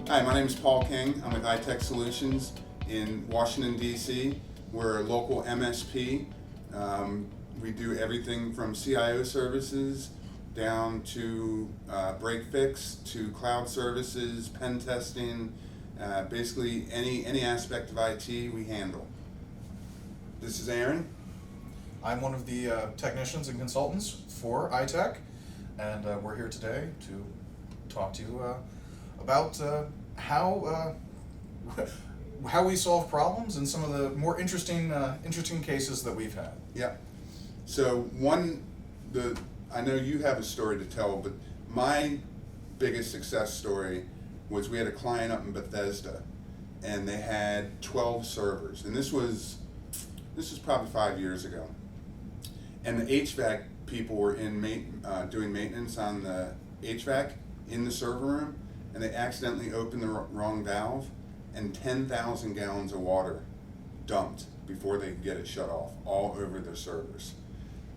Hi, my name is Paul King. I'm with ITeck Solutions in Washington, D.C. We're a local MSP. We do everything from CIO services down to break fix to cloud services, pen testing, basically any aspect of IT we handle. This is Aaron. I'm one of the technicians and consultants for ITeck, and we're here today to talk to you about how we solve problems and some of the more interesting cases that we've had. Yeah. So I know you have a story to tell, but my biggest success story was we had a client up in Bethesda, and they had 12 servers, and this was probably 5 years ago. And the HVAC people were doing maintenance on the HVAC in the server room, and they accidentally opened the wrong valve, and 10,000 gallons of water dumped before they could get it shut off all over their servers.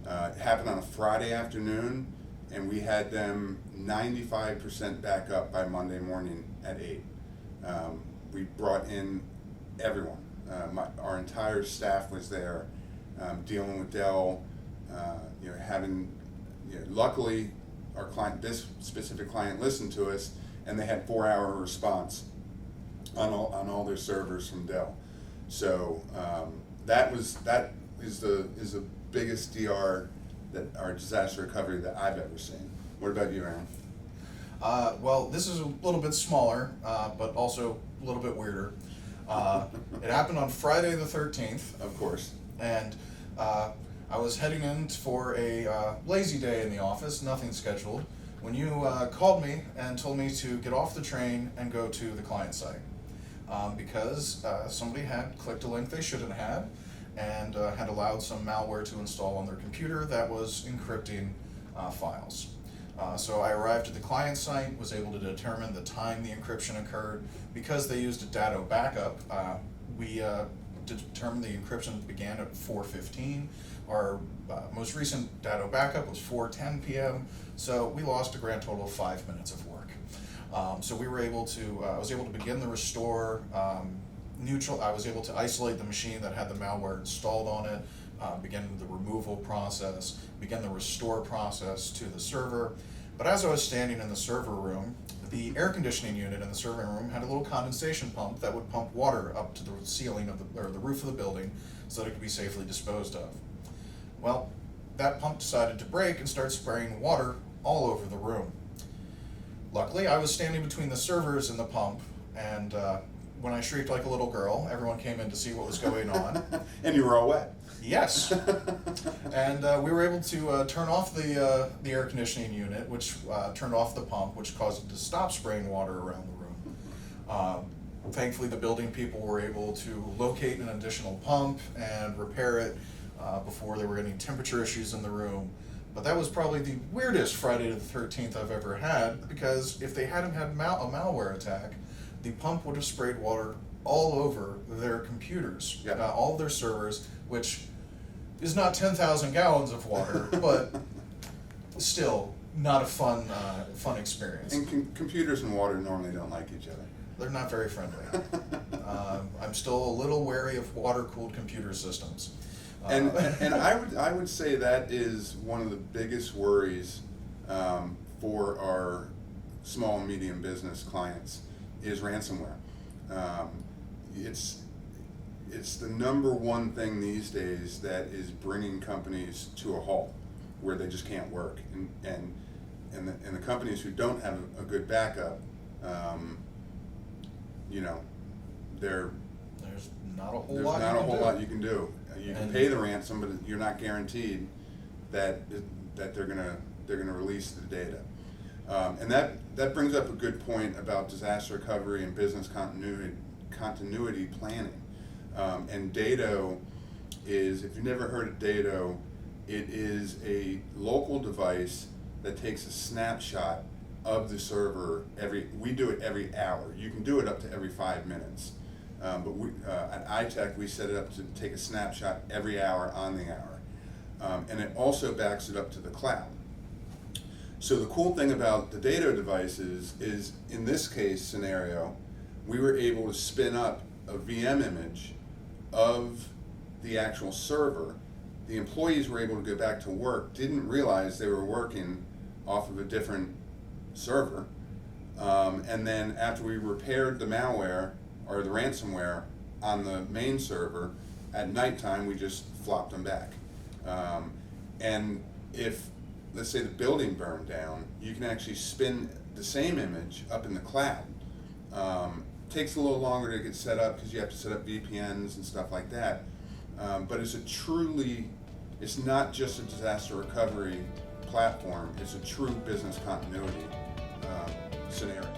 It happened on a Friday afternoon, and we had them 95% back up by Monday morning at 8. We brought in everyone. Our entire staff was there, dealing with Dell. Luckily, this specific client listened to us, and they had 4-hour response on all their servers from Dell. So that is the biggest DR our disaster recovery that I've ever seen. What about you, Aaron? Well, this is a little bit smaller, but also a little bit weirder. It happened on Friday the 13th. Of course. And I was heading in for a lazy day in the office, nothing scheduled, when you called me and told me to get off the train and go to the client site because somebody had clicked a link they shouldn't have and had allowed some malware to install on their computer that was encrypting files. So I arrived at the client site, was able to determine the time the encryption occurred. Because they used a data backup, we determined the encryption began at 4:15. Our most recent data backup was 4:10 p.m., so we lost a grand total of 5 minutes of work. So we were able to, I was able to begin the restore, I was able to isolate the machine that had the malware installed on it, begin the removal process, begin the restore process to the server. But as I was standing in the server room, the air conditioning unit in the server room had a little condensation pump that would pump water up to the ceiling of the roof of the building so that it could be safely disposed of. Well, that pump decided to break and start spraying water all over the room. Luckily, I was standing between the servers and the pump, and when I shrieked like a little girl, everyone came in to see what was going on. And you were all wet. Yes. And we were able to turn off the air conditioning unit, which turned off the pump, which caused it to stop spraying water around the room. Thankfully, the building people were able to locate an additional pump and repair it before there were any temperature issues in the room. But that was probably the weirdest Friday the 13th I've ever had, because if they hadn't had a malware attack, the pump would have sprayed water all over their computers, all of their servers, which is not 10,000 gallons of water, but still not a fun experience. And computers and water normally don't like each other. They're not very friendly. I'm still a little wary of water-cooled computer systems. And I would say that is one of the biggest worries for our small and medium business clients is ransomware. It's the number one thing these days that is bringing companies to a halt, where they just can't work. And the companies who don't have a good backup, there's not a whole lot you can do. You can pay the ransom, but you're not guaranteed that they're gonna release the data. And that brings up a good point about disaster recovery and business continuity planning. And Dado is, if you've never heard of Dado, it is a local device that takes a snapshot of the server we do it every hour. You can do it up to every 5 minutes. But at ITeck, we set it up to take a snapshot every hour on the hour. And it also backs it up to the cloud. So the cool thing about the data devices is, in this case scenario, we were able to spin up a VM image of the actual server. The employees were able to go back to work, didn't realize they were working off of a different server. And then after we repaired the malware or the ransomware on the main server, at nighttime we just flopped them back. And if, let's say, the building burned down, you can actually spin the same image up in the cloud. Takes a little longer to get set up because you have to set up VPNs and stuff like that. But it's not just a disaster recovery platform, it's a true business continuity scenario.